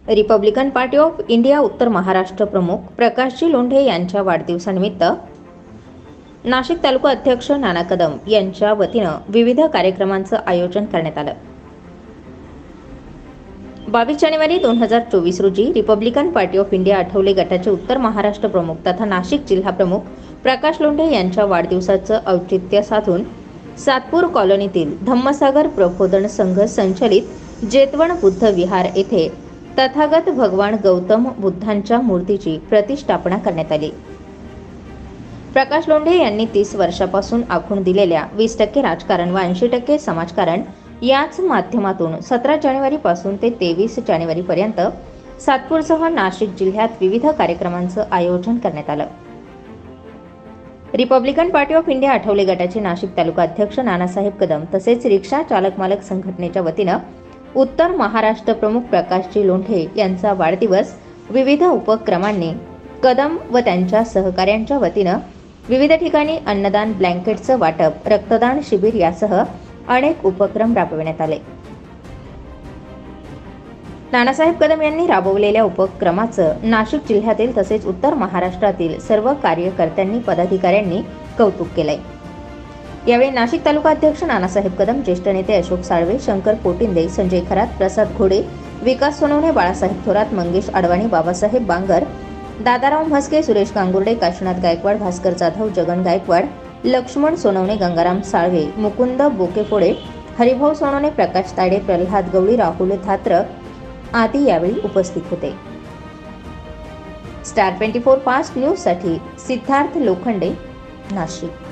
Republican party of India उत्तर महाराष्ट्र प्रमुख प्रकाशजी लोंढे यांच्या वाढदिवसानिमित्त नाशिक तालुका अध्यक्ष नाना कदम यांच्या वतीनं विविध कार्यक्रमांचं आयोजन करण्यात आलं। 22 जानेवारी 2024 रोजी Republican party of India Athawale गटाचे उत्तर महाराष्ट्र प्रमुख तथा नाशिक जिल्हा प्रमुख प्रकाश लोंढे यांच्या वाढदिवसाचं औचित्य साधून सातपूर कॉलनीतील धम्मसागर प्रबोधन संघ संचलित जेतवण बुद्ध विहार येथे तथागत भगवान गौतम बुद्धांच्या मूर्तीची प्रतिष्ठापना करण्यात आली। प्रकाश लोंढे यांनी 30 वर्षापासून आखून दिलेल्या 20% राजकारण व 80% समाजकारण याच माध्यमातून 17 जानेवारी पासून ते 23 जानेवारी पर्यंत सातपूरसह नाशिक जिल्ह्यात विविध कार्यक्रमांचं आयोजन करण्यात आलं। Republican party of India Athawale गटाचे नाशिक तालुका अध्यक्ष नानासाहेब कदम तसेच रिक्षा चालक मालक संघटनेच्या वतीनं उत्तर महाराष्ट्र प्रमुख प्रकाशजी लोंढे यांचा वाढदिवस विविध उपक्रमांनी कदम व त्यांच्या सहकाऱ्यांच्या वतीनं विविध ठिकाणी अन्नदान, ब्लँकेटचं वाटप, रक्तदान शिबिर यासह अनेक उपक्रम राबविण्यात आले। नानासाहेब कदम यांनी राबवलेल्या उपक्रमाचं नाशिक जिल्ह्यातील तसेच उत्तर महाराष्ट्रातील सर्व कार्यकर्त्यांनी पदाधिकाऱ्यांनी कौतुक केलंय। यावेळी नाशिक तालुका अध्यक्ष नानासाहेब कदम, ज्येष्ठ नेते अशोक साळवे, शंकर पोटिंदे, संजय खरात, प्रसाद घोडे, विकास सोनवणे, बाळासाहेब थोरात, मंगेश आडवाणी, बाबासाहेब बांगर, दादाराव म्हस्के, सुरेश गांगुर्डे, काशीनाथ गायकवाड, भास्कर जाधव, जगन गायकवाड, लक्ष्मण सोनवणे, गंगाराम साळवे, मुकुंद बोकेफोडे, हरिभाऊ सोनवणे, प्रकाश ताडे, प्रल्हाद गवळी, राहुल धात्र आदी यावेळी उपस्थित होते। स्टार 24 फास्ट न्यूज साठी सिद्धार्थ लोखंडे, नाशिक।